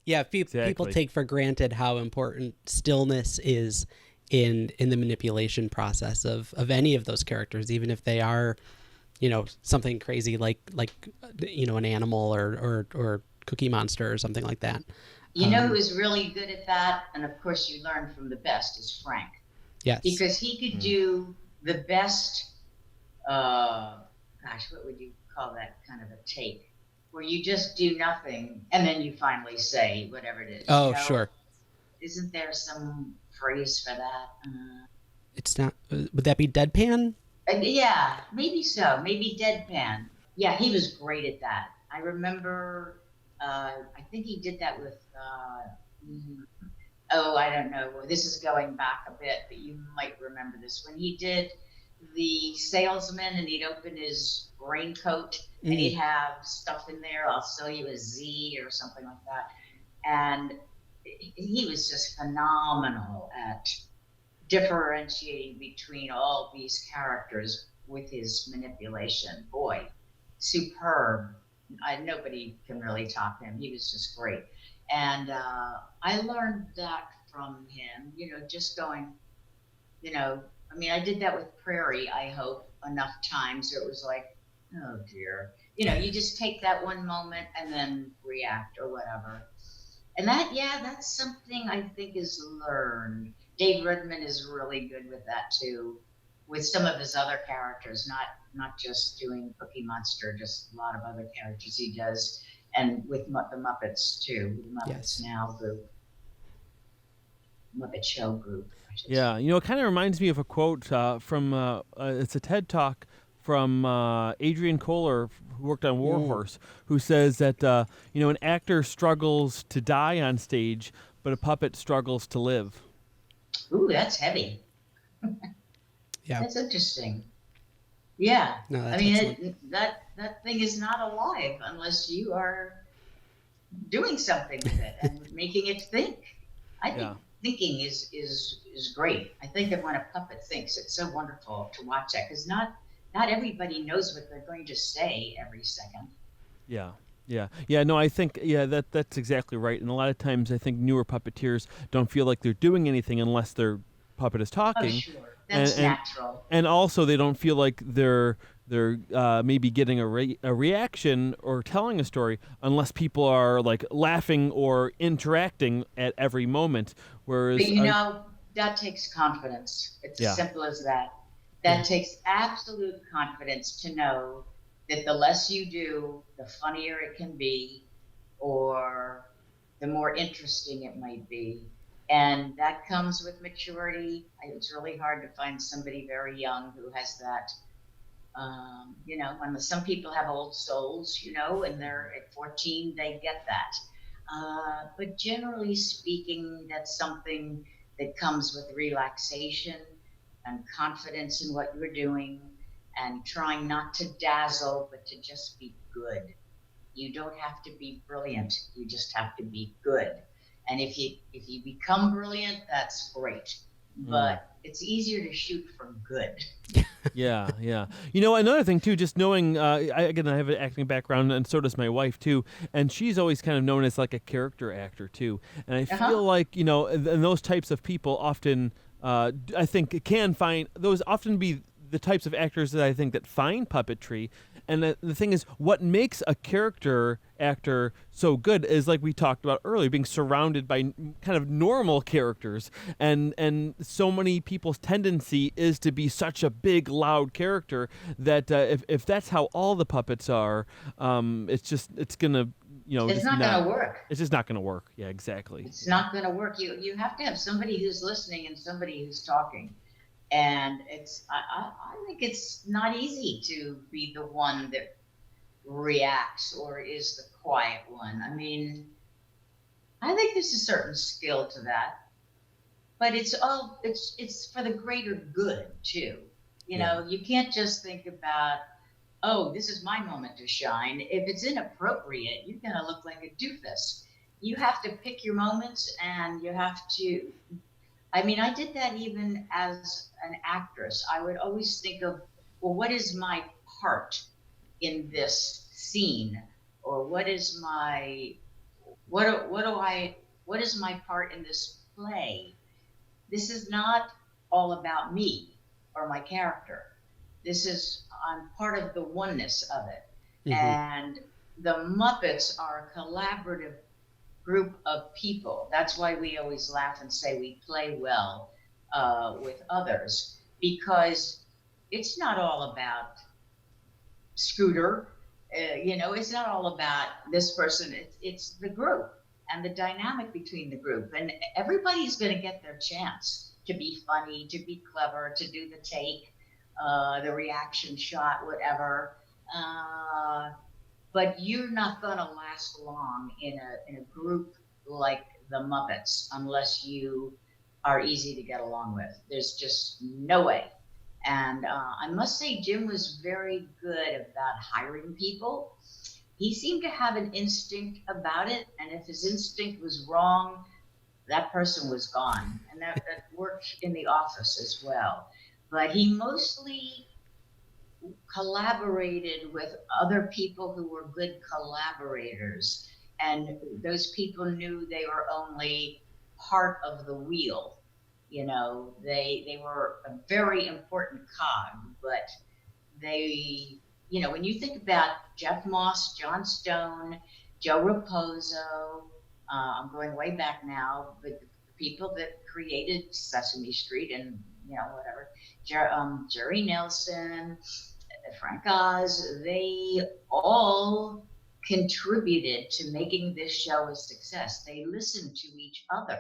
Yeah, people take for granted how important stillness is in the manipulation process of any of those characters, even if they are, something crazy like an animal or Cookie Monster or something like that. You know who's really good at that, and of course you learn from the best, is Frank. Yes. Because he could do the best, what would you call that kind of a take? Where you just do nothing, and then you finally say whatever it is. Oh, sure. Isn't there some phrase for that? It's not, would that be deadpan? Yeah, maybe so. Maybe deadpan. Yeah, he was great at that. I remember, I think he did that with, I don't know. This is going back a bit, but you might remember this. When he did the salesman and he'd open his raincoat and he'd have stuff in there, I'll sell you a Z or something like that. And he was just phenomenal at differentiating between all these characters with his manipulation. Boy, superb. Nobody can really top him. He was just great. And I learned that from him, just going, I did that with Prairie, I hope, enough times. It was like, oh dear. You just take that one moment and then react or whatever. And that's something I think is learned. Dave Redman is really good with that too, with some of his other characters, not just doing Cookie Monster, just a lot of other characters he does, and with the Muppets too, the Muppets Now group, Muppet Show group. Yeah, it kind of reminds me of a quote from it's a TED Talk from Adrian Kohler, who worked on Warhorse, who says that an actor struggles to die on stage, but a puppet struggles to live. Ooh, that's heavy. Yeah, that's interesting. Yeah, no, that thing is not alive unless you are doing something with it and making it think. I think thinking is great. I think that when a puppet thinks, it's so wonderful to watch that, because not everybody knows what they're going to say every second. Yeah. No, I think that's exactly right. And a lot of times, I think newer puppeteers don't feel like they're doing anything unless their puppet is talking. Oh, sure, that's natural. And also, they don't feel like they're maybe getting a reaction or telling a story unless people are like laughing or interacting at every moment. Whereas, but that takes confidence. It's as simple as that. That takes absolute confidence to know that the less you do, the funnier it can be, or the more interesting it might be. And that comes with maturity. It's really hard to find somebody very young who has that. When some people have old souls, and they're at 14, they get that. But generally speaking, that's something that comes with relaxation and confidence in what you're doing, and trying not to dazzle, but to just be good. You don't have to be brilliant. You just have to be good. And if you become brilliant, that's great. But it's easier to shoot for good. Yeah. Another thing too, just knowing, I have an acting background, and so does my wife too, and she's always kind of known as like a character actor too. And I feel like, and those types of people often, I think can find, those often be the types of actors that I think that find puppetry. And the thing is, what makes a character actor so good is, like we talked about earlier, being surrounded by kind of normal characters. And so many people's tendency is to be such a big, loud character that if that's how all the puppets are, it's going to, it's not going to work. It's just not going to work. Yeah, exactly. It's not going to work. You have to have somebody who's listening and somebody who's talking. And I think it's not easy to be the one that reacts or is the quiet one. I mean, I think there's a certain skill to that, but it's for the greater good too. You can't just think about, oh, this is my moment to shine. If it's inappropriate, you're going to look like a doofus. You have to pick your moments, and you have to. I did that even as an actress. I would always think of, well, what is my part in this scene, or what is my part in this play? This is not all about me or my character. I'm part of the oneness of it. Mm-hmm. And the Muppets are a collaborative group of people. That's why we always laugh and say we play well with others, because it's not all about Scooter. It's not all about this person. It's the group and the dynamic between the group. And everybody's going to get their chance to be funny, to be clever, to do the take, the reaction shot, whatever. But you're not going to last long in a group like the Muppets unless you are easy to get along with. There's just no way. And I must say, Jim was very good about hiring people. He seemed to have an instinct about it, and if his instinct was wrong, that person was gone. And that worked in the office as well. But he mostly collaborated with other people who were good collaborators, and those people knew they were only part of the wheel. They were a very important cog, but they, when you think about Jeff Moss, John Stone, Joe Raposo, I'm going way back now, but the people that created Sesame Street and whatever, Jerry Nelson, Frank Oz, they all contributed to making this show a success. They listened to each other.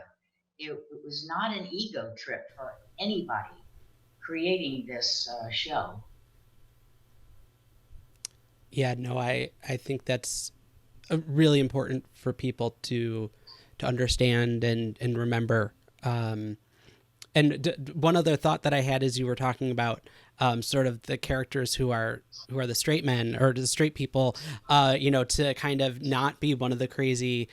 It was not an ego trip for anybody creating this show. Yeah, no, I think that's really important for people to understand and remember. And one other thought that I had as you were talking about sort of the characters who are the straight men or the straight people, to kind of not be one of the crazy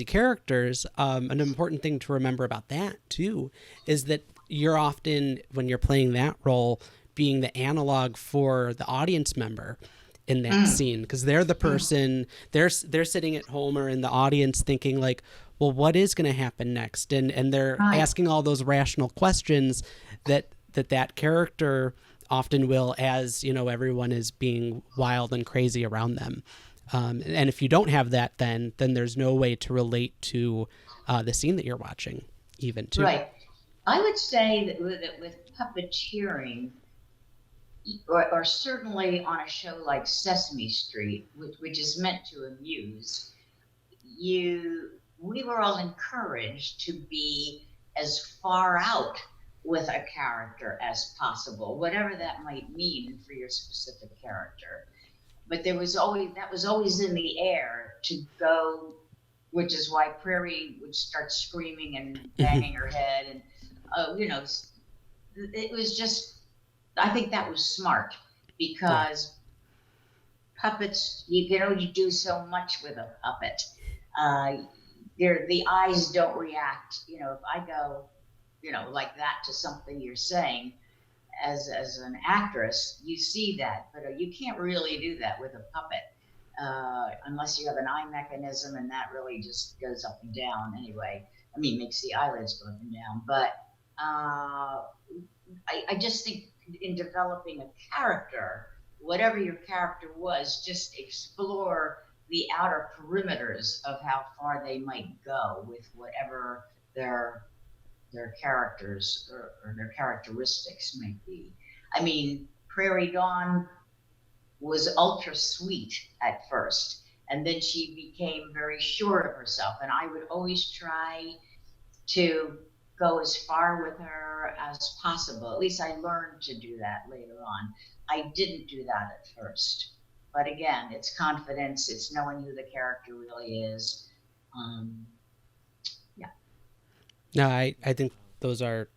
characters. An important thing to remember about that too is that you're often, when you're playing that role, being the analog for the audience member in that scene, because they're the person, they're sitting at home or in the audience thinking like, well, what is going to happen next? And they're asking all those rational questions that character often will, as everyone is being wild and crazy around them. And if you don't have that, then there's no way to relate to the scene that you're watching, even too. Right. I would say that with puppeteering, or certainly on a show like Sesame Street, which is meant to amuse, we were all encouraged to be as far out with a character as possible, whatever that might mean for your specific character. But that was always in the air to go, which is why Prairie would start screaming and banging her head, and it was just, I think that was smart, because puppets, you can only do so much with a puppet. The eyes don't react. If I go, like that to something you're saying, as an actress, you see that, but you can't really do that with a puppet unless you have an eye mechanism, and that really just goes up and down anyway. I mean, makes the eyelids go up and down. But I just think in developing a character, whatever your character was, just explore the outer perimeters of how far they might go with whatever their characters or their characteristics might be. I mean, Prairie Dawn was ultra sweet at first, and then she became very sure of herself, and I would always try to go as far with her as possible. At least I learned to do that later on. I didn't do that at first. But again, it's confidence, it's knowing who the character really is. No, I think those are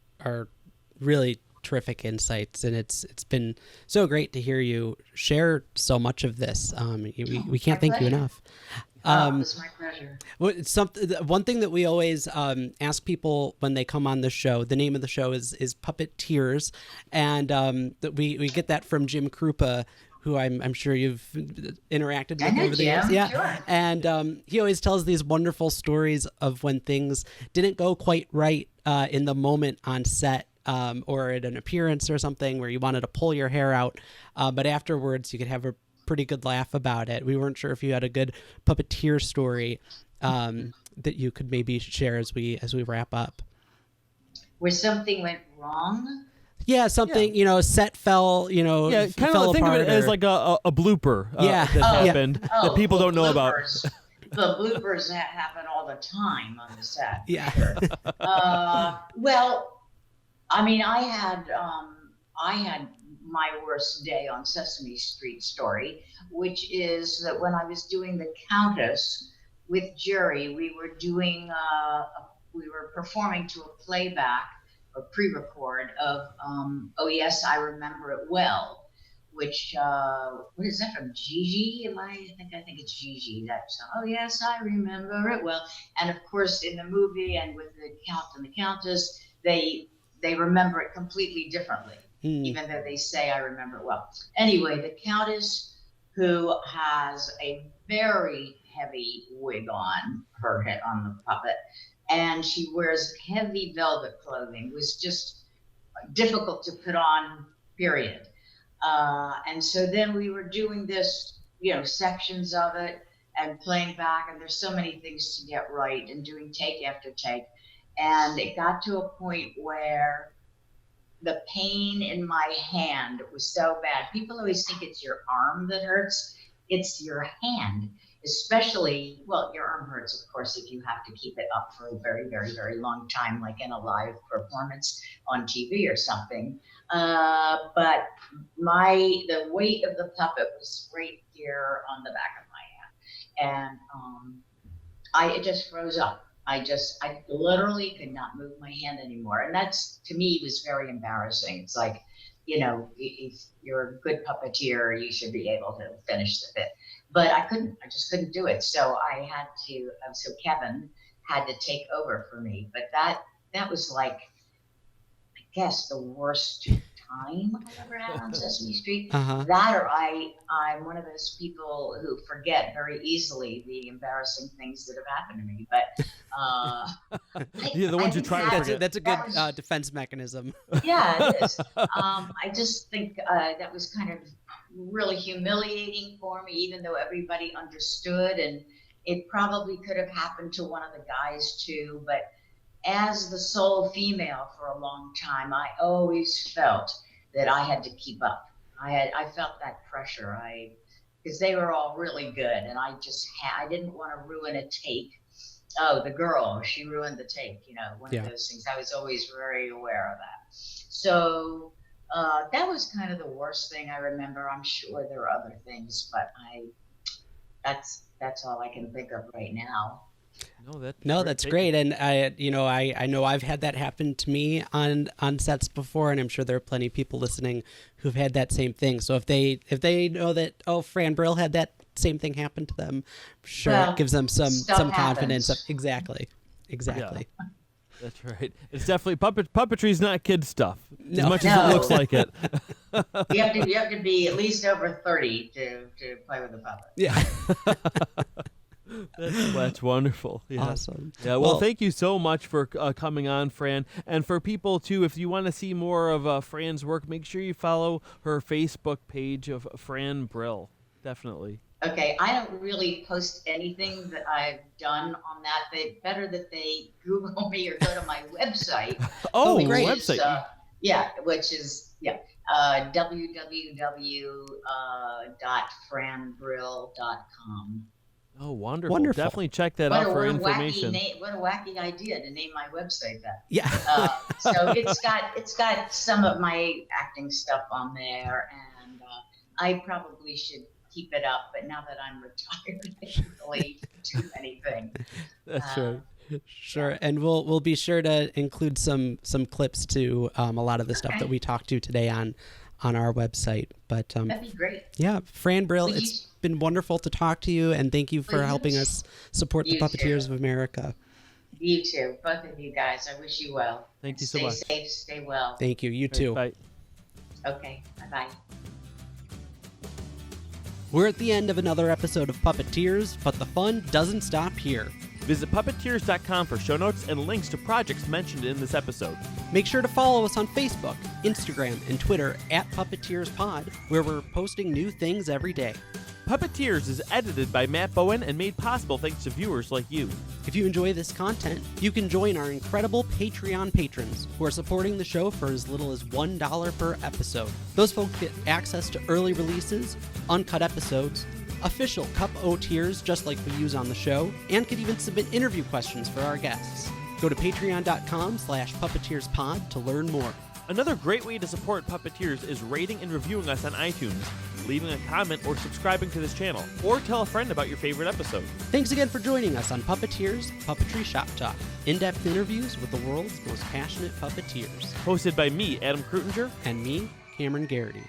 really terrific insights, and it's been so great to hear you share so much of this. We can't thank you enough. It's my pleasure. One thing that we always ask people when they come on the show, the name of the show is Puppeteers, and that we get that from Jim Krupa, who I'm sure you've interacted with over the years. Yeah. Sure. And he always tells these wonderful stories of when things didn't go quite right in the moment on set, or at an appearance or something where you wanted to pull your hair out, but afterwards you could have a pretty good laugh about it. We weren't sure if you had a good puppeteer story that you could maybe share as we wrap up. Where something went wrong? Yeah, something, set fell, kind fell of think of apart it as like a blooper that happened that people don't know about. The bloopers that happen all the time on the set. Yeah. Sure. Well, I mean, I had my worst day on Sesame Street story, which is that when I was doing the Countess with Jerry, we were performing to a playback or pre-record of Oh Yes, I Remember It Well, which what is that from Gigi? I think it's Gigi. That's Oh Yes, I Remember It Well. And of course in the movie and with the Count and the Countess, they remember it completely differently, even though they say I remember it well. Anyway, the Countess, who has a very heavy wig on her head, on the puppet, and she wears heavy velvet clothing, was just difficult to put on, period. And so then we were doing this, sections of it and playing back, and there's so many things to get right and doing take after take. And it got to a point where the pain in my hand was so bad. People always think it's your arm that hurts. It's your hand. Especially, your arm hurts, of course, if you have to keep it up for a very, very, very long time, like in a live performance on TV or something. But the weight of the puppet was right here on the back of my hand. And it just froze up. I literally could not move my hand anymore. And that's, to me, was very embarrassing. It's like, if you're a good puppeteer, you should be able to finish the bit. But I just couldn't do it. So so Kevin had to take over for me. But that was like, I guess, the worst time I've ever had on Sesame Street. That, or I'm one of those people who forget very easily the embarrassing things that have happened to me. But the ones you try to forget. That's a good defense mechanism. Yeah, it is. I just think that was kind of really humiliating for me, even though everybody understood, and it probably could have happened to one of the guys too. But as the sole female for a long time, I always felt that I had to keep up. I felt that pressure. Because they were all really good, and I didn't want to ruin a take. Oh, the girl, she ruined the take. One of those things. I was always very aware of that. So that was kind of the worst thing I remember. I'm sure there are other things, but that's all I can think of right now. That's great. And I know I've had that happen to me on sets before, and I'm sure there are plenty of people listening who've had that same thing. So if they know that, Fran Brill had that same thing happen to them, it gives them some confidence. Exactly. Yeah. That's right. It's definitely puppetry's not kid stuff as much as it looks like it. You have to be at least over 30 to play with a puppet. Yeah. That's wonderful. Yeah. Awesome. Yeah. Well, thank you so much for coming on, Fran. And for people too, if you want to see more of Fran's work, make sure you follow her Facebook page of Fran Brill. Definitely. Okay, I don't really post anything that I've done on that. Better that they Google me or go to my website. Great website. Which is www.franbrill.com. Oh, wonderful. Definitely check that out for information. What a wacky idea to name my website that. Yeah. So it's got some of my acting stuff on there, and I probably should keep it up, but now that I'm retired, I can't really do anything. That's right. Sure, and we'll be sure to include some clips to a lot of the stuff that we talked to today on our website. But that'd be great. Yeah, Fran Brill, it's been wonderful to talk to you, and thank you for helping us support the Puppeteers of America. You too, both of you guys. I wish you well. Thank you so much. Stay safe, stay well. Thank you. You too. Bye. Okay, bye-bye. We're at the end of another episode of Puppeteers, but the fun doesn't stop here. Visit Puppeteers.com for show notes and links to projects mentioned in this episode. Make sure to follow us on Facebook, Instagram, and Twitter at PuppeteersPod, where we're posting new things every day. Puppeteers is edited by Matt Bowen and made possible thanks to viewers like you. If you enjoy this content, you can join our incredible Patreon patrons who are supporting the show for as little as $1 per episode. Those folks get access to early releases, uncut episodes, official Cup O tiers just like we use on the show, and can even submit interview questions for our guests. Go to patreon.com/puppeteerspod to learn more. Another great way to support Puppeteers is rating and reviewing us on iTunes, leaving a comment or subscribing to this channel, or tell a friend about your favorite episode. Thanks again for joining us on Puppeteers Puppetry Shop Talk, in-depth interviews with the world's most passionate puppeteers. Hosted by me, Adam Krutinger. And me, Cameron Garrity.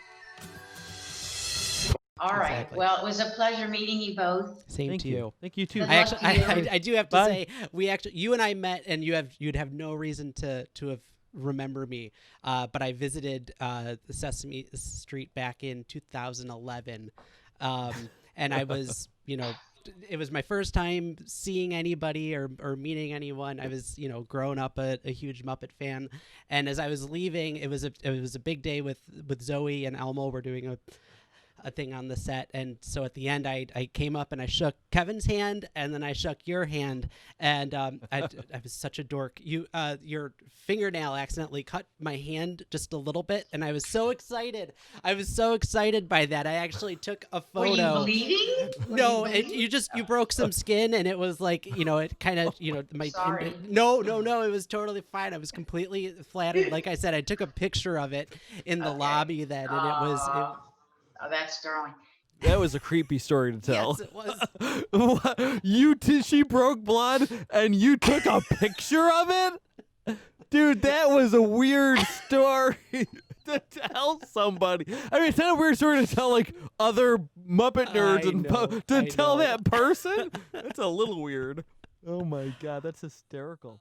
All right. Exactly. Well, it was a pleasure meeting you both. Same Thank to you. you. Thank you too. Good I luck actually, to you. I do have to Bye. say, you and I met, and you'd have no reason to have remember me, but I visited the Sesame Street back in 2011, and I was, it was my first time seeing anybody or meeting anyone. I was, growing up a huge Muppet fan, and as I was leaving, it was a big day with Zoe and Elmo. We're doing a thing on the set, and so at the end I came up and I shook Kevin's hand, and then I shook your hand, and I was such a dork. Your fingernail accidentally cut my hand just a little bit, and I was so excited by that. I actually took a photo. Were you bleeding? No, you broke some skin, and it was like, it kind of, my Sorry. No, it was totally fine. I was completely flattered. Like I said, I took a picture of it in the lobby then, and it was Oh, that's sterling. That was a creepy story to tell. yes, it was. What? She broke blood and you took a picture of it? Dude, that was a weird story to tell somebody. I mean, it's not a weird story to tell like other Muppet nerds I tell know. that person. That's a little weird. Oh my God, that's hysterical.